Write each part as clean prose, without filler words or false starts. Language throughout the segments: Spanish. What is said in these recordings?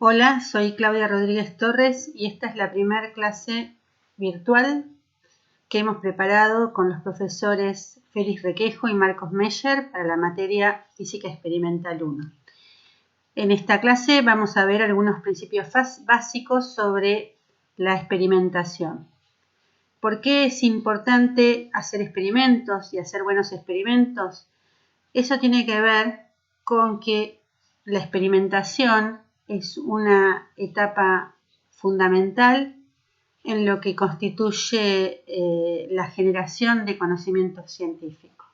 Hola, soy Claudia Rodríguez Torres y esta es la primera clase virtual que hemos preparado con los profesores Félix Requejo y Marcos Meyer para la materia Física Experimental 1. En esta clase vamos a ver algunos principios básicos sobre la experimentación. ¿Por qué es importante hacer experimentos y hacer buenos experimentos? Eso tiene que ver con que la experimentación es una etapa fundamental en lo que constituye la generación de conocimiento científico.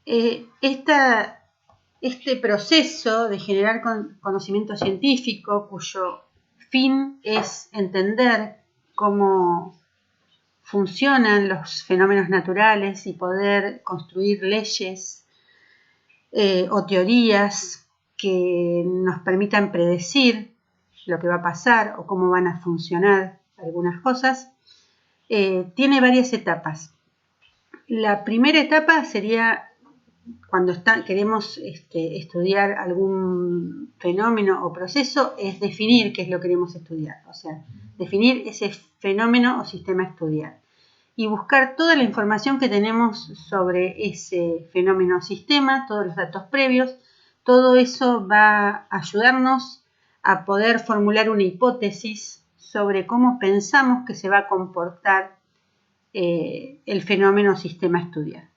Este proceso de generar conocimiento científico, cuyo fin es entender cómo funcionan los fenómenos naturales y poder construir leyes o teorías que nos permitan predecir lo que va a pasar o cómo van a funcionar algunas cosas, tiene varias etapas. La primera etapa sería cuando queremos estudiar algún fenómeno o proceso, es definir qué es lo que queremos estudiar, o sea, definir ese fenómeno o sistema a estudiar y buscar toda la información que tenemos sobre ese fenómeno o sistema, todos los datos previos. Todo eso va a ayudarnos a poder formular una hipótesis sobre cómo pensamos que se va a comportar el fenómeno o sistema a estudiar.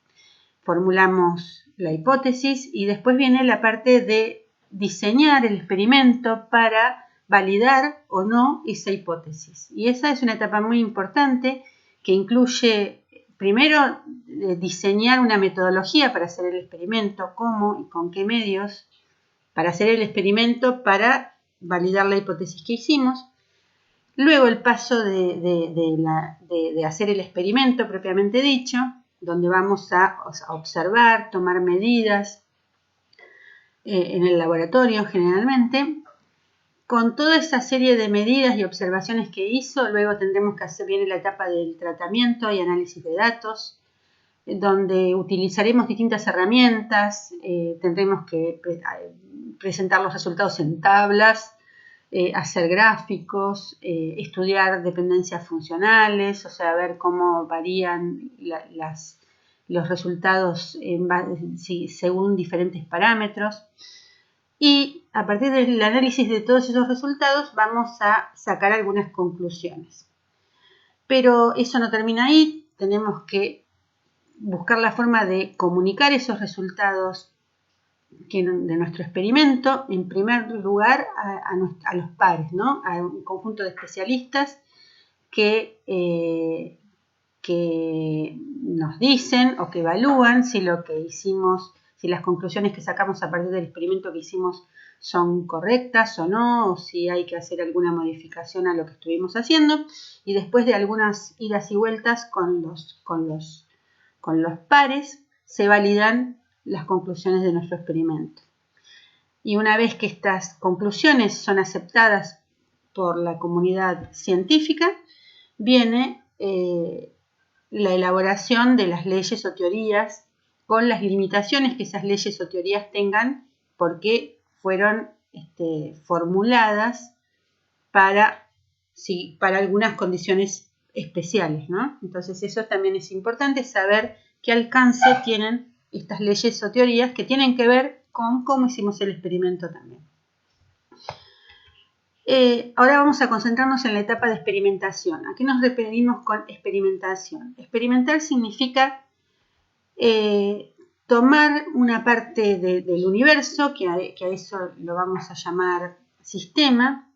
Formulamos la hipótesis y después viene la parte de diseñar el experimento para validar o no esa hipótesis. Y esa es una etapa muy importante que incluye, primero, diseñar una metodología para hacer el experimento, cómo y con qué medios, para hacer el experimento para validar la hipótesis que hicimos. Luego el paso de hacer el experimento propiamente dicho, donde vamos a observar, tomar medidas en el laboratorio generalmente. Con toda esa serie de medidas y observaciones que hizo, luego tendremos que hacer, viene la etapa del tratamiento y análisis de datos, donde utilizaremos distintas herramientas, tendremos que presentar los resultados en tablas, hacer gráficos, estudiar dependencias funcionales, o sea, ver cómo varían los resultados según diferentes parámetros. Y a partir del análisis de todos esos resultados vamos a sacar algunas conclusiones. Pero eso no termina ahí, tenemos que buscar la forma de comunicar esos resultados de nuestro experimento, en primer lugar a los pares, ¿no? A un conjunto de especialistas que nos dicen o que evalúan si lo que hicimos, si las conclusiones que sacamos a partir del experimento que hicimos son correctas o no, o si hay que hacer alguna modificación a lo que estuvimos haciendo. Y después de algunas idas y vueltas con los pares, se validan las conclusiones de nuestro experimento. Y una vez que estas conclusiones son aceptadas por la comunidad científica, viene la elaboración de las leyes o teorías con las limitaciones que esas leyes o teorías tengan porque fueron formuladas para algunas condiciones especiales, ¿no? Entonces eso también es importante, saber qué alcance tienen estas leyes o teorías que tienen que ver con cómo hicimos el experimento también. Ahora vamos a concentrarnos en la etapa de experimentación. ¿A qué nos referimos con experimentación? Experimentar significa tomar una parte del universo, que a eso lo vamos a llamar sistema.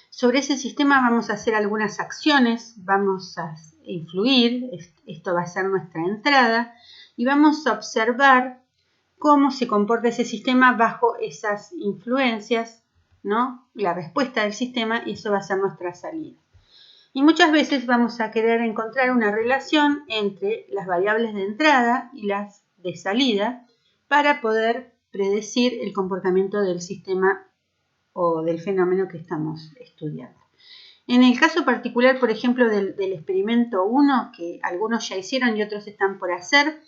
Sobre ese sistema vamos a hacer algunas acciones, vamos a influir, esto va a ser nuestra entrada, y vamos a observar cómo se comporta ese sistema bajo esas influencias, ¿no? La respuesta del sistema, y eso va a ser nuestra salida. Y muchas veces vamos a querer encontrar una relación entre las variables de entrada y las de salida para poder predecir el comportamiento del sistema o del fenómeno que estamos estudiando. En el caso particular, por ejemplo, del experimento 1, que algunos ya hicieron y otros están por hacer,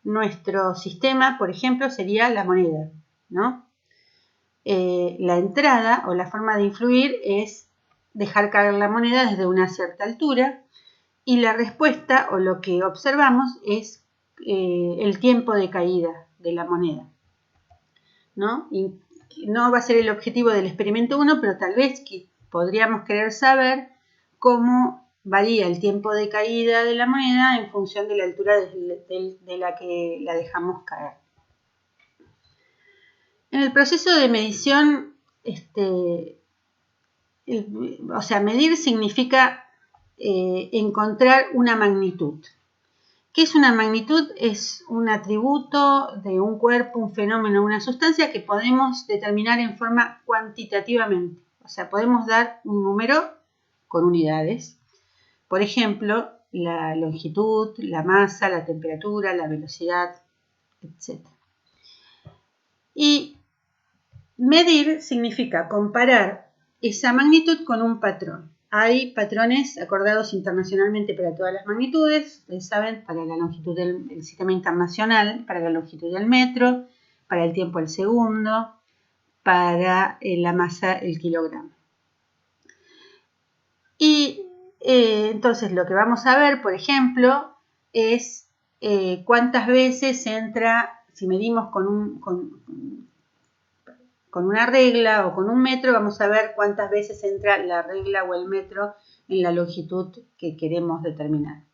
nuestro sistema, por ejemplo, sería la moneda, ¿no? la entrada o la forma de influir es dejar caer la moneda desde una cierta altura, y la respuesta o lo que observamos es el tiempo de caída de la moneda, ¿no? Y no va a ser el objetivo del experimento 1, pero tal vez podríamos querer saber cómo varía el tiempo de caída de la moneda en función de la altura de la que la dejamos caer. En el proceso de medición, medir significa encontrar una magnitud. ¿Qué es una magnitud? Es un atributo de un cuerpo, un fenómeno, una sustancia que podemos determinar en forma cuantitativamente. O sea, podemos dar un número con unidades. Por ejemplo, la longitud, la masa, la temperatura, la velocidad, etc. Y medir significa comparar esa magnitud con un patrón. Hay patrones acordados internacionalmente para todas las magnitudes, ustedes saben, para la longitud del sistema internacional, para la longitud del metro, para el tiempo al segundo, para la masa, el kilogramo. Y entonces lo que vamos a ver, por ejemplo, es cuántas veces entra, si medimos con una regla o con un metro, vamos a ver cuántas veces entra la regla o el metro en la longitud que queremos determinar.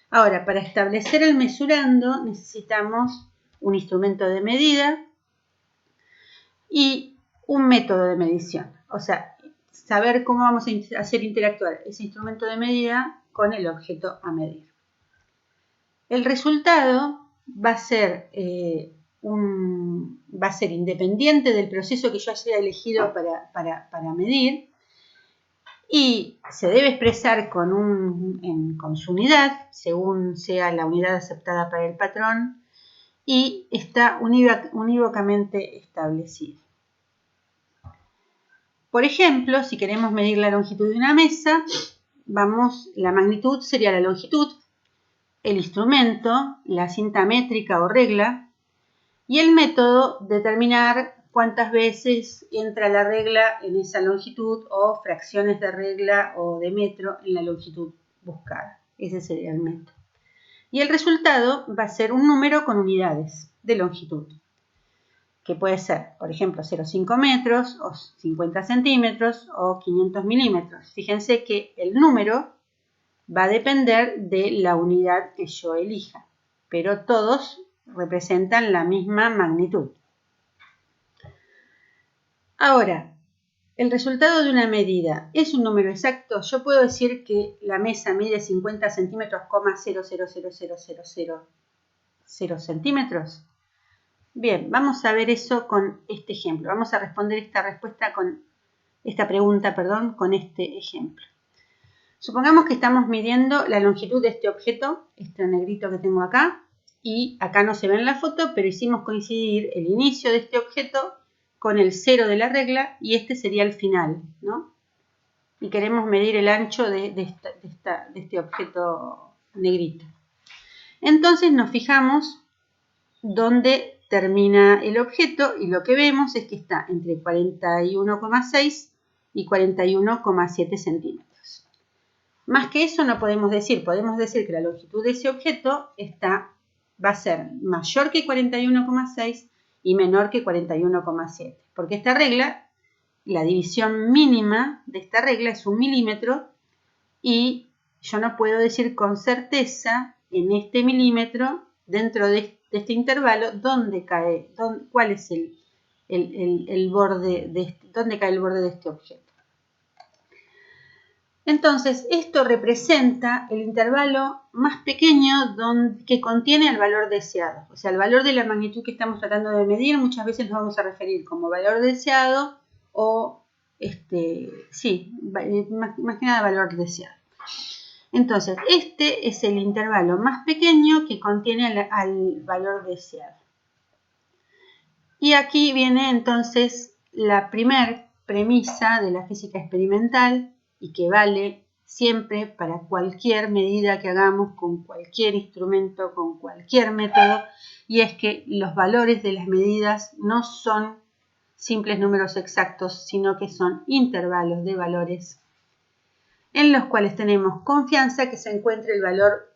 Ahora, para establecer el mesurando necesitamos un instrumento de medida y un método de medición. O sea, saber cómo vamos a hacer interactuar ese instrumento de medida con el objeto a medir. El resultado va a ser independiente del proceso que yo haya elegido para medir, y se debe expresar con su unidad, según sea la unidad aceptada para el patrón, y está unívocamente establecido. Por ejemplo, si queremos medir la longitud de una mesa, la magnitud sería la longitud, el instrumento, la cinta métrica o regla, y el método, determinar cuántas veces entra la regla en esa longitud o fracciones de regla o de metro en la longitud buscada. Ese sería el método. Y el resultado va a ser un número con unidades de longitud, que puede ser, por ejemplo, 0,5 metros o 50 centímetros o 500 milímetros. Fíjense que el número va a depender de la unidad que yo elija, pero todos representan la misma magnitud. Ahora, el resultado de una medida es un número exacto. Yo puedo decir que la mesa mide 50 centímetros, 0,0000000 centímetros. Bien, vamos a ver eso con este ejemplo. Vamos a responder esta pregunta con este ejemplo. Supongamos que estamos midiendo la longitud de este objeto, este negrito que tengo acá, y acá no se ve en la foto, pero hicimos coincidir el inicio de este objeto con el 0 de la regla, y este sería el final, ¿no? Y queremos medir el ancho de este objeto negrito. Entonces nos fijamos dónde termina el objeto, y lo que vemos es que está entre 41,6 y 41,7 centímetros. Más que eso no podemos decir que la longitud de ese objeto va a ser mayor que 41,6 y menor que 41,7, porque esta regla, la división mínima de esta regla es 1 milímetro, y yo no puedo decir con certeza en este milímetro, dentro de este intervalo, cuál es el borde dónde cae el borde de este objeto. Entonces, esto representa el intervalo más pequeño que contiene el valor deseado. O sea, el valor de la magnitud que estamos tratando de medir, muchas veces lo vamos a referir como valor deseado o, más que nada valor deseado. Entonces, este es el intervalo más pequeño que contiene al valor deseado. Y aquí viene entonces la primera premisa de la física experimental, y que vale siempre para cualquier medida que hagamos con cualquier instrumento, con cualquier método, y es que los valores de las medidas no son simples números exactos, sino que son intervalos de valores en los cuales tenemos confianza que se encuentre el valor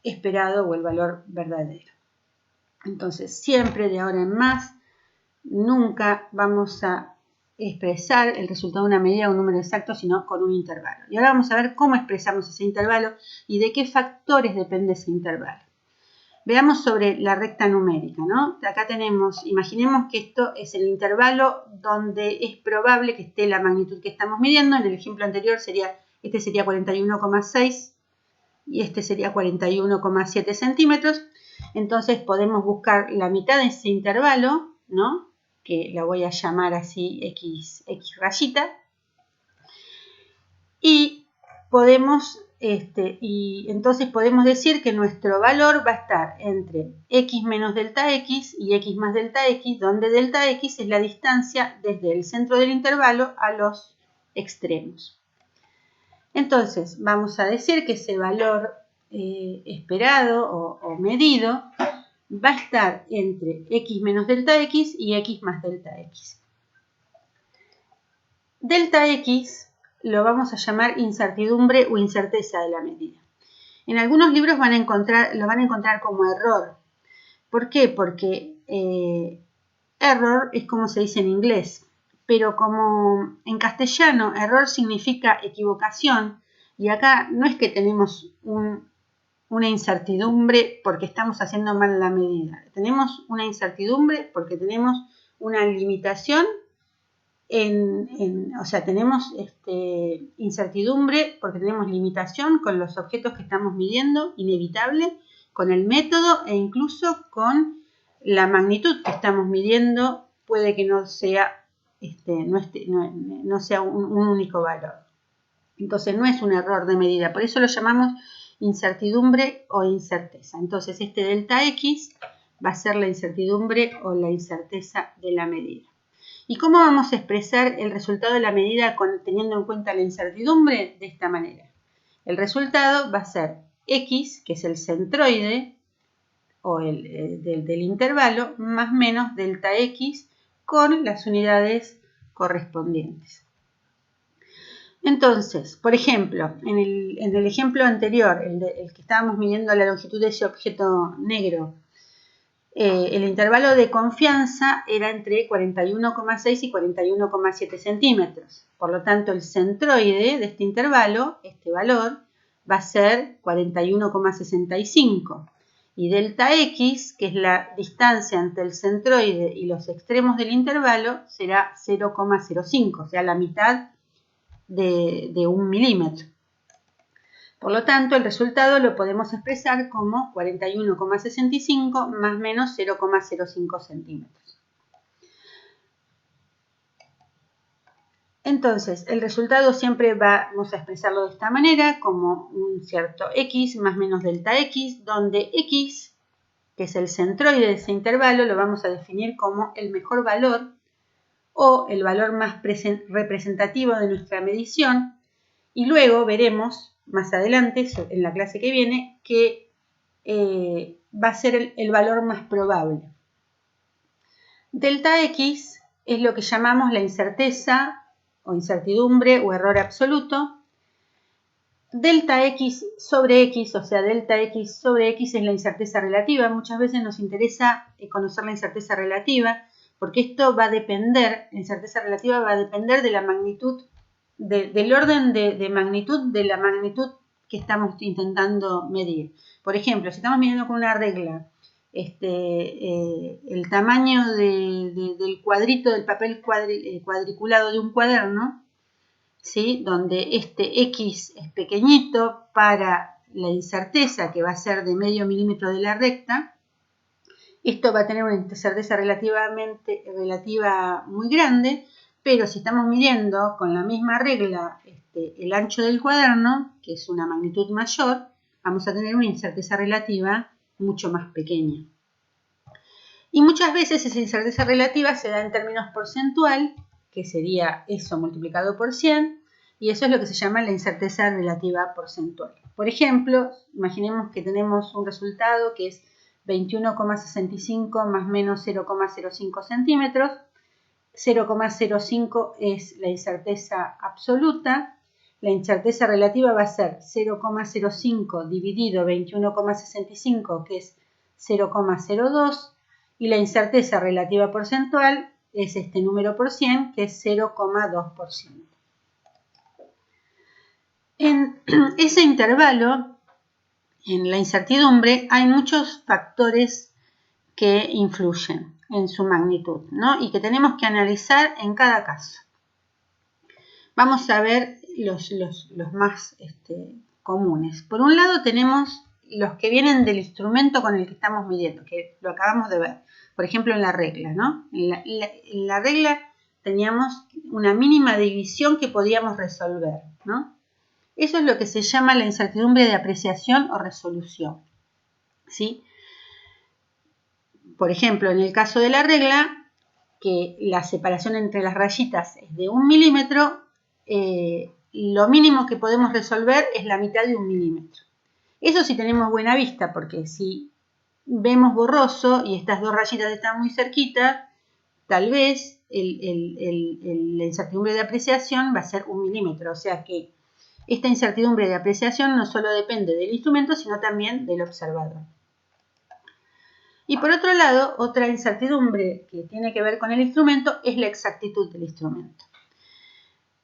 esperado o el valor verdadero. Entonces, siempre de ahora en más, nunca vamos a expresar el resultado de una medida o un número exacto, sino con un intervalo. Y ahora vamos a ver cómo expresamos ese intervalo y de qué factores depende ese intervalo. Veamos sobre la recta numérica, ¿no? Acá tenemos, imaginemos que esto es el intervalo donde es probable que esté la magnitud que estamos midiendo. En el ejemplo anterior este sería 41,6 y este sería 41,7 centímetros. Entonces podemos buscar la mitad de ese intervalo, ¿no? Que la voy a llamar así X rayita. Y entonces podemos decir que nuestro valor va a estar entre x menos delta x y x más delta x, donde delta x es la distancia desde el centro del intervalo a los extremos. Entonces vamos a decir que ese valor esperado o medido va a estar entre x menos delta x y x más delta x. Delta x lo vamos a llamar incertidumbre o incerteza de la medida. En algunos libros lo van a encontrar como error. ¿Por qué? Porque error es como se dice en inglés, pero como en castellano error significa equivocación, y acá no es que tenemos una incertidumbre porque estamos haciendo mal la medida. Tenemos una incertidumbre porque tenemos una limitación, o sea, tenemos incertidumbre porque tenemos limitación con los objetos que estamos midiendo, inevitable, con el método e incluso con la magnitud que estamos midiendo, puede que no sea, no sea un único valor. Entonces no es un error de medida, por eso lo llamamos incertidumbre o incerteza. Entonces este delta x va a ser la incertidumbre o la incerteza de la medida. ¿Y cómo vamos a expresar el resultado de la medida teniendo en cuenta la incertidumbre? De esta manera. El resultado va a ser x, que es el centroide o del intervalo, más menos delta x con las unidades correspondientes. Entonces, por ejemplo, en el ejemplo anterior, el que estábamos midiendo la longitud de ese objeto negro, el intervalo de confianza era entre 41,6 y 41,7 centímetros. Por lo tanto, el centroide de este intervalo, este valor, va a ser 41,65. Y delta x, que es la distancia entre el centroide y los extremos del intervalo, será 0,05, o sea, la mitad de 1 milímetro. Por lo tanto, el resultado lo podemos expresar como 41,65 más menos 0,05 centímetros. Entonces, el resultado siempre vamos a expresarlo de esta manera, como un cierto x más menos delta x, donde x, que es el centroide de ese intervalo, lo vamos a definir como el mejor valor o el valor más representativo de nuestra medición, y luego veremos más adelante, en la clase que viene, que va a ser el valor más probable. Delta x es lo que llamamos la incerteza o incertidumbre o error absoluto. Delta x sobre x, o sea, delta x sobre x es la incerteza relativa. Muchas veces nos interesa conocer la incerteza relativa porque esto va a depender, la incerteza relativa va a depender de la magnitud, del orden de magnitud, de la magnitud que estamos intentando medir. Por ejemplo, si estamos midiendo con una regla el tamaño del cuadrito del papel cuadriculado de un cuaderno, ¿sí? Donde este x es pequeñito para la incerteza, que va a ser de medio milímetro de la recta, esto va a tener una incerteza relativa muy grande, pero si estamos midiendo con la misma regla el ancho del cuaderno, que es una magnitud mayor, vamos a tener una incerteza relativa mucho más pequeña. Y muchas veces esa incerteza relativa se da en términos porcentual, que sería eso multiplicado por 100, y eso es lo que se llama la incerteza relativa porcentual. Por ejemplo, imaginemos que tenemos un resultado que es 21,65 más menos 0,05 centímetros. 0,05 es la incerteza absoluta. La incerteza relativa va a ser 0,05 dividido 21,65, que es 0,02. Y la incerteza relativa porcentual es este número por 100, que es 0,2%. En ese intervalo, en la incertidumbre, hay muchos factores que influyen en su magnitud, ¿no? Y que tenemos que analizar en cada caso. Vamos a ver los más comunes. Por un lado tenemos los que vienen del instrumento con el que estamos midiendo, que lo acabamos de ver. Por ejemplo, en la regla, ¿no? En la regla teníamos una mínima división que podíamos resolver, ¿no? Eso es lo que se llama la incertidumbre de apreciación o resolución, ¿sí? Por ejemplo, en el caso de la regla, que la separación entre las rayitas es de 1 milímetro, lo mínimo que podemos resolver es la mitad de 1 milímetro. Eso sí tenemos buena vista, porque si vemos borroso y estas dos rayitas están muy cerquitas, tal vez la incertidumbre de apreciación va a ser 1 milímetro. O sea que esta incertidumbre de apreciación no solo depende del instrumento, sino también del observador. Y por otro lado, otra incertidumbre que tiene que ver con el instrumento es la exactitud del instrumento.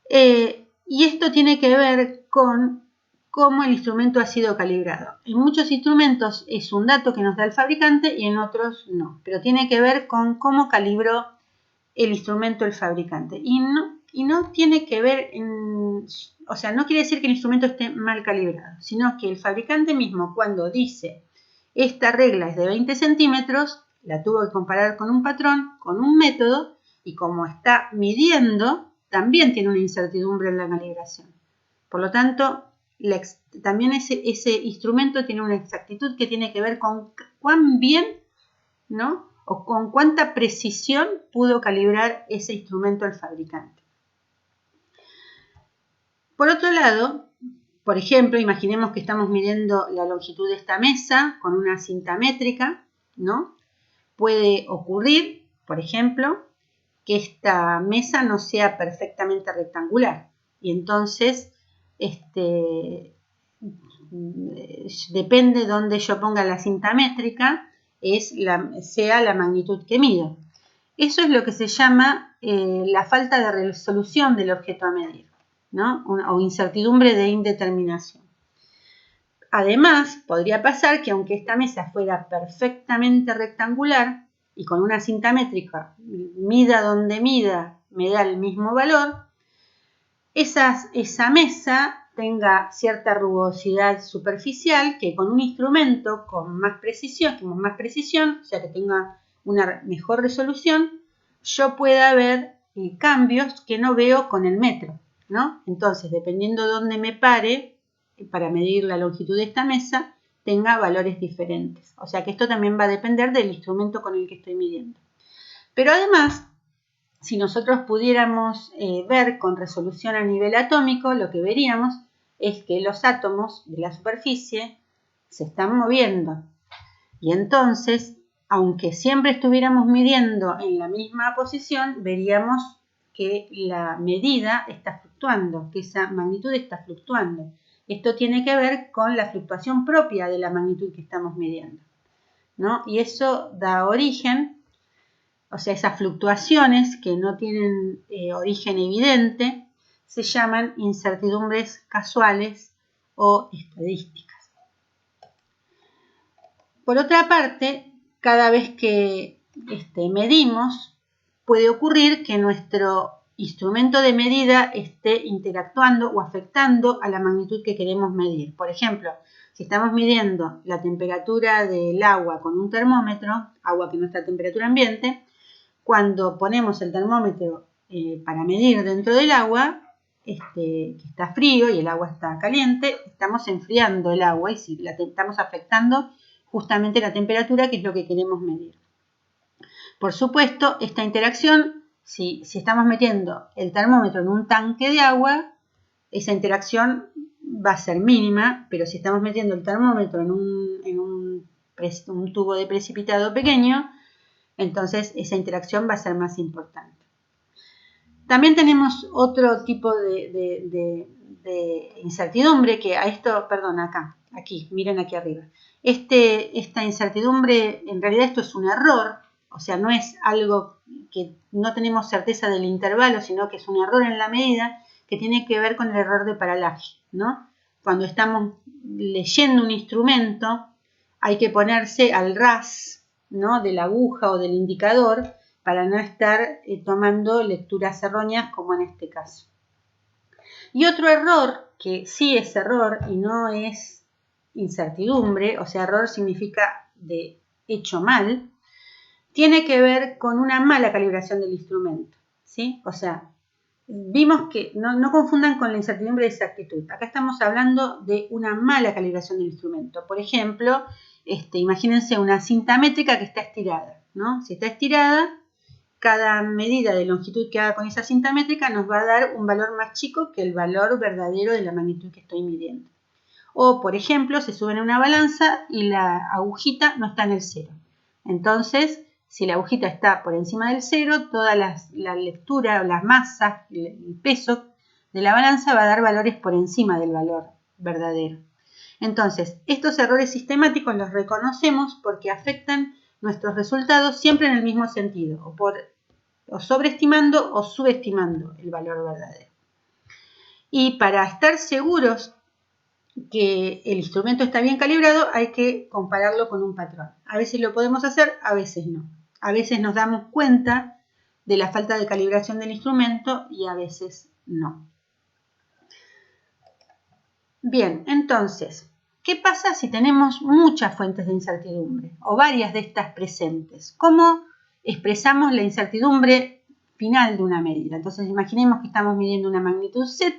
Y esto tiene que ver con cómo el instrumento ha sido calibrado. En muchos instrumentos es un dato que nos da el fabricante y en otros no, pero tiene que ver con cómo calibró el instrumento el fabricante. Y no tiene que ver, o sea, no quiere decir que el instrumento esté mal calibrado, sino que el fabricante mismo, cuando dice esta regla es de 20 centímetros, la tuvo que comparar con un patrón, con un método, y como está midiendo, también tiene una incertidumbre en la calibración. Por lo tanto, también ese instrumento tiene una exactitud que tiene que ver con cuán bien, ¿no?, o con cuánta precisión pudo calibrar ese instrumento el fabricante. Por otro lado, por ejemplo, imaginemos que estamos midiendo la longitud de esta mesa con una cinta métrica, ¿no? Puede ocurrir, por ejemplo, que esta mesa no sea perfectamente rectangular y entonces depende de dónde yo ponga la cinta métrica, sea la magnitud que mido. Eso es lo que se llama la falta de resolución del objeto a medir, ¿no? O incertidumbre de indeterminación. Además, podría pasar que aunque esta mesa fuera perfectamente rectangular y con una cinta métrica, mida donde mida, me da el mismo valor, esa mesa tenga cierta rugosidad superficial que con un instrumento con más precisión, o sea que tenga una mejor resolución, yo pueda ver cambios que no veo con el metro, ¿no? Entonces, dependiendo de dónde me pare para medir la longitud de esta mesa, tenga valores diferentes. O sea que esto también va a depender del instrumento con el que estoy midiendo. Pero además, si nosotros pudiéramos ver con resolución a nivel atómico, lo que veríamos es que los átomos de la superficie se están moviendo. Y entonces, aunque siempre estuviéramos midiendo en la misma posición, veríamos que la medida está fluctuando, que esa magnitud está fluctuando. Esto tiene que ver con la fluctuación propia de la magnitud que estamos midiendo, ¿no? Y eso da origen, o sea, esas fluctuaciones que no tienen origen evidente, se llaman incertidumbres casuales o estadísticas. Por otra parte, cada vez que medimos, puede ocurrir que nuestro instrumento de medida esté interactuando o afectando a la magnitud que queremos medir. Por ejemplo, si estamos midiendo la temperatura del agua con un termómetro, agua que no está a temperatura ambiente, cuando ponemos el termómetro para medir dentro del agua, que está frío y el agua está caliente, estamos enfriando el agua y si estamos afectando justamente la temperatura, que es lo que queremos medir. Por supuesto, esta interacción, si estamos metiendo el termómetro en un tanque de agua, esa interacción va a ser mínima, pero si estamos metiendo el termómetro en un tubo de precipitado pequeño, entonces esa interacción va a ser más importante. También tenemos otro tipo de incertidumbre que a esto, perdón, aquí, miren aquí arriba. Esta incertidumbre, en realidad esto es un error, o sea, no es algo que no tenemos certeza del intervalo, sino que es un error en la medida que tiene que ver con el error de paralaje, ¿no? Cuando estamos leyendo un instrumento, hay que ponerse al ras, ¿no?, de la aguja o del indicador para no estar tomando lecturas erróneas como en este caso. Y otro error, que sí es error y no es incertidumbre, o sea, error significa de hecho mal, tiene que ver con una mala calibración del instrumento, ¿sí? O sea, vimos que no confundan con la incertidumbre de exactitud. Acá estamos hablando de una mala calibración del instrumento. Por ejemplo, imagínense una cinta métrica que está estirada, ¿no? Si está estirada, cada medida de longitud que haga con esa cinta métrica nos va a dar un valor más chico que el valor verdadero de la magnitud que estoy midiendo. O, por ejemplo, se suben a una balanza y la agujita no está en el cero. Entonces, si la agujita está por encima del cero, toda la lectura, las masas, el peso de la balanza va a dar valores por encima del valor verdadero. Entonces, estos errores sistemáticos los reconocemos porque afectan nuestros resultados siempre en el mismo sentido, o sobreestimando o subestimando el valor verdadero. Y para estar seguros que el instrumento está bien calibrado, hay que compararlo con un patrón. A veces lo podemos hacer, a veces no. A veces nos damos cuenta de la falta de calibración del instrumento y a veces no. Bien, entonces, ¿qué pasa si tenemos muchas fuentes de incertidumbre o varias de estas presentes? ¿Cómo expresamos la incertidumbre final de una medida? Entonces, imaginemos que estamos midiendo una magnitud Z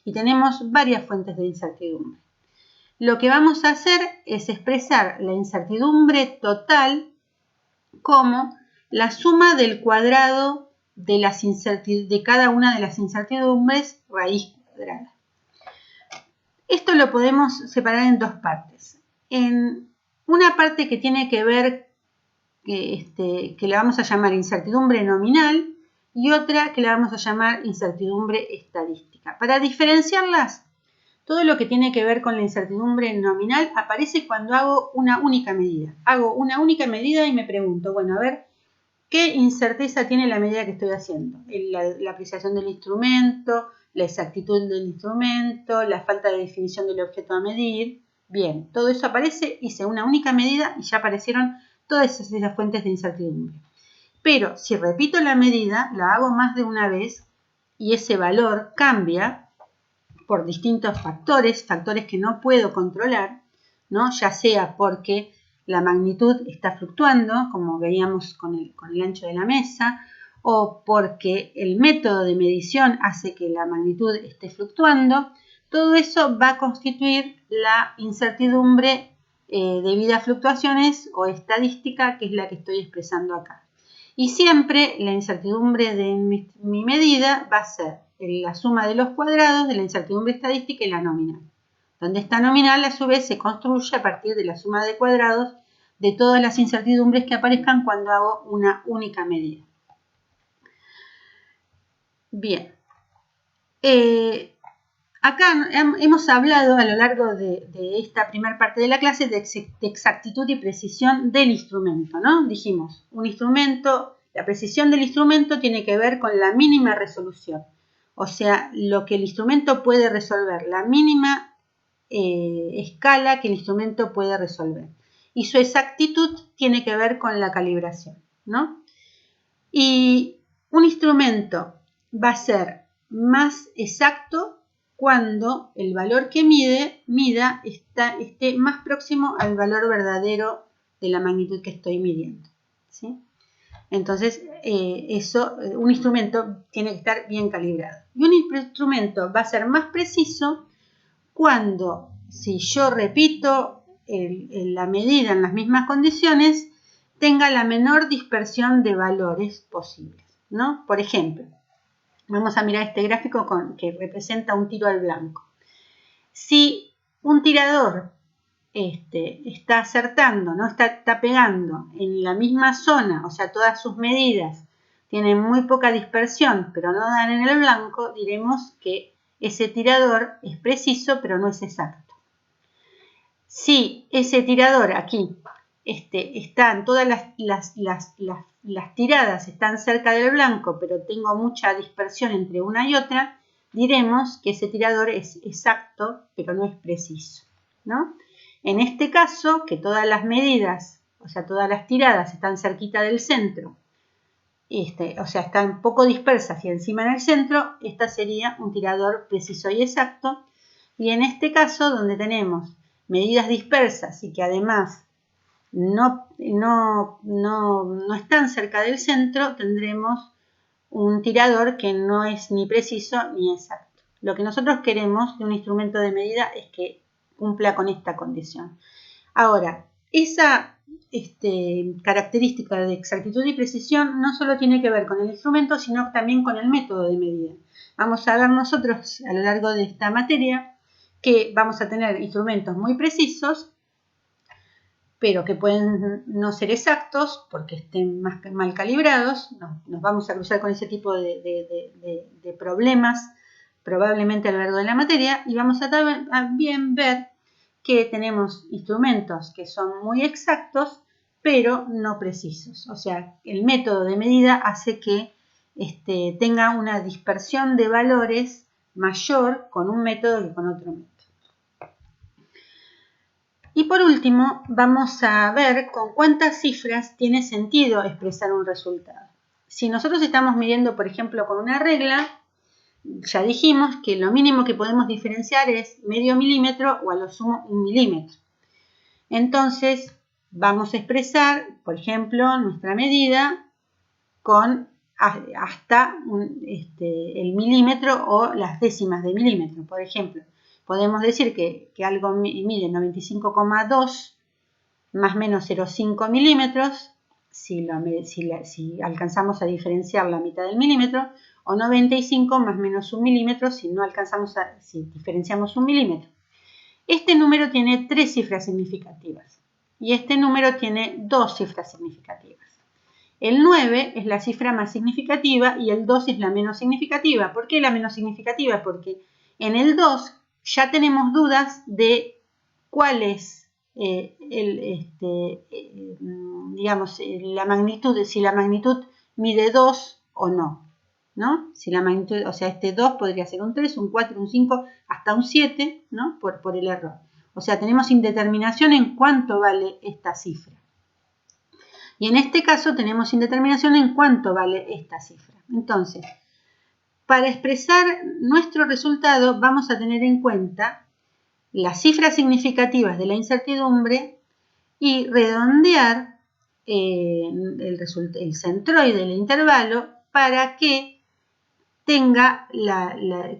y tenemos varias fuentes de incertidumbre. Lo que vamos a hacer es expresar la incertidumbre total como la suma del cuadrado de cada una de las incertidumbres raíz cuadrada. Esto lo podemos separar en dos partes. En una parte que tiene que ver, que la vamos a llamar incertidumbre nominal, y otra que la vamos a llamar incertidumbre estadística. Para diferenciarlas, todo lo que tiene que ver con la incertidumbre nominal aparece cuando hago una única medida. Hago una única medida y me pregunto, bueno, a ver, ¿qué incerteza tiene la medida que estoy haciendo? La apreciación del instrumento, la exactitud del instrumento, la falta de definición del objeto a medir. Bien, todo eso aparece, hice una única medida y ya aparecieron todas esas fuentes de incertidumbre. Pero si repito la medida, la hago más de una vez y ese valor cambia por distintos factores que no puedo controlar, ¿no? Ya sea porque la magnitud está fluctuando, como veíamos con el ancho de la mesa, o porque el método de medición hace que la magnitud esté fluctuando. Todo eso va a constituir la incertidumbre debida a fluctuaciones o estadística, que es la que estoy expresando acá. Y siempre la incertidumbre de mi medida va a ser la suma de los cuadrados de la incertidumbre estadística y la nominal, donde esta nominal a su vez se construye a partir de la suma de cuadrados de todas las incertidumbres que aparezcan cuando hago una única medida. Bien, acá hemos hablado a lo largo de esta primera parte de la clase de exactitud y precisión del instrumento, ¿no? Dijimos, un instrumento, la precisión del instrumento tiene que ver con la mínima resolución, o sea, lo que el instrumento puede resolver, la mínima escala que el instrumento puede resolver. Y su exactitud tiene que ver con la calibración, ¿no? Y un instrumento va a ser más exacto cuando el valor que mida esté más próximo al valor verdadero de la magnitud que estoy midiendo, ¿sí? Entonces, un instrumento tiene que estar bien calibrado. Y un instrumento va a ser más preciso cuando, si yo repito la medida en las mismas condiciones, tenga la menor dispersión de valores posibles, ¿no? Por ejemplo, vamos a mirar este gráfico que representa un tiro al blanco. Si un tirador está acertando, ¿no? Está pegando en la misma zona, o sea, todas sus medidas tienen muy poca dispersión, pero no dan en el blanco, diremos que ese tirador es preciso, pero no es exacto. Si ese tirador aquí están todas las tiradas están cerca del blanco, pero tengo mucha dispersión entre una y otra, diremos que ese tirador es exacto, pero no es preciso, ¿no? En este caso, que todas las medidas, o sea, todas las tiradas están cerquita del centro, o sea, están poco dispersas y encima en el centro, esta sería un tirador preciso y exacto. Y en este caso, donde tenemos medidas dispersas y que además no están cerca del centro, tendremos un tirador que no es ni preciso ni exacto. Lo que nosotros queremos de un instrumento de medida es que cumpla con esta condición. Ahora, esa característica de exactitud y precisión no solo tiene que ver con el instrumento, sino también con el método de medida. Vamos a ver nosotros a lo largo de esta materia que vamos a tener instrumentos muy precisos, pero que pueden no ser exactos porque estén mal calibrados. Nos vamos a cruzar con ese tipo de problemas probablemente a lo largo de la materia, y vamos a también ver que tenemos instrumentos que son muy exactos, pero no precisos. O sea, el método de medida hace que tenga una dispersión de valores mayor con un método que con otro método. Y por último, vamos a ver con cuántas cifras tiene sentido expresar un resultado. Si nosotros estamos midiendo, por ejemplo, con una regla, ya dijimos que lo mínimo que podemos diferenciar es medio milímetro o a lo sumo 1 milímetro. Entonces, vamos a expresar, por ejemplo, nuestra medida con hasta el milímetro o las décimas de milímetro. Por ejemplo, podemos decir que algo mide 95,2 más menos 0,5 milímetros, si alcanzamos a diferenciar la mitad del milímetro, o 95 más menos 1 milímetro si diferenciamos 1 milímetro. Este número tiene 3 cifras significativas y este número tiene 2 cifras significativas. El 9 es la cifra más significativa y el 2 es la menos significativa. ¿Por qué la menos significativa? Porque en el 2 ya tenemos dudas de cuál es la magnitud, si la magnitud mide 2 o no, ¿no? Si la magnitud, o sea, 2 podría ser un 3, un 4, un 5, hasta un 7, ¿no? Por el error. O sea, tenemos indeterminación en cuánto vale esta cifra. Y en este caso tenemos indeterminación en cuánto vale esta cifra. Entonces, para expresar nuestro resultado vamos a tener en cuenta las cifras significativas de la incertidumbre y redondear el centroide del intervalo para que tenga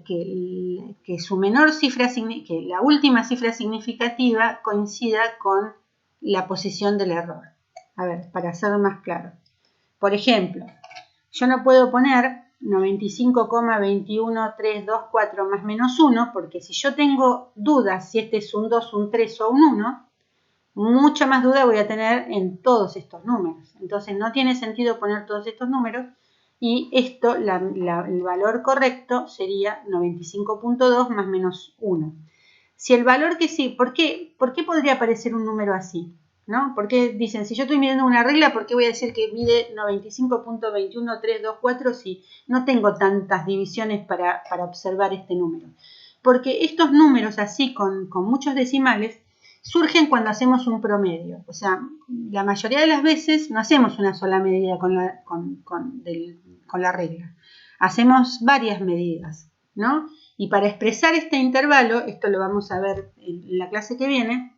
que su menor cifra, que la última cifra significativa coincida con la posición del error. A ver, para hacerlo más claro. Por ejemplo, yo no puedo poner 95,21324 más menos 1, porque si yo tengo dudas si este es un 2, un 3 o un 1, mucha más duda voy a tener en todos estos números. Entonces no tiene sentido poner todos estos números y esto, el valor correcto sería 95.2 más menos 1. Si el valor que sí, ¿por qué podría aparecer un número así? ¿No? Porque dicen, si yo estoy midiendo una regla, ¿por qué voy a decir que mide 95.21324 si no tengo tantas divisiones para observar este número? Porque estos números así con muchos decimales surgen cuando hacemos un promedio. O sea, la mayoría de las veces no hacemos una sola medida con la regla. Hacemos varias medidas, ¿no? Y para expresar este intervalo, esto lo vamos a ver en la clase que viene,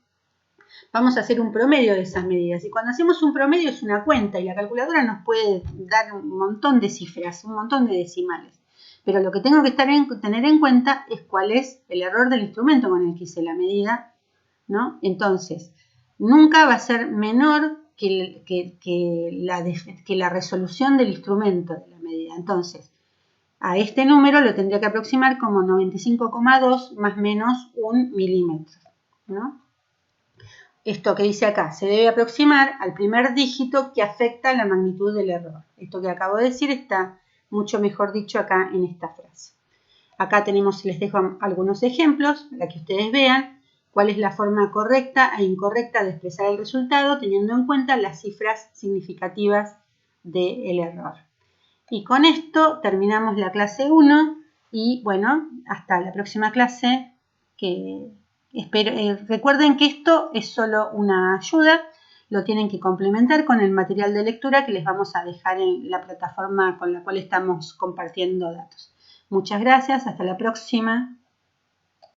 vamos a hacer un promedio de esas medidas. Y cuando hacemos un promedio es una cuenta y la calculadora nos puede dar un montón de cifras, un montón de decimales. Pero lo que tengo que tener en cuenta es cuál es el error del instrumento con el que hice la medida, ¿no? Entonces, nunca va a ser menor que la resolución del instrumento de la medida. Entonces, a este número lo tendría que aproximar como 95,2 más menos 1 milímetro, ¿no? esto que dice acá, se debe aproximar al primer dígito que afecta la magnitud del error. Esto que acabo de decir está mucho mejor dicho acá en esta frase. Acá tenemos, les dejo algunos ejemplos para que ustedes vean cuál es la forma correcta e incorrecta de expresar el resultado teniendo en cuenta las cifras significativas del error. Y con esto terminamos la clase 1 y bueno, hasta la próxima clase que espero, recuerden que esto es solo una ayuda, lo tienen que complementar con el material de lectura que les vamos a dejar en la plataforma con la cual estamos compartiendo datos. Muchas gracias, hasta la próxima.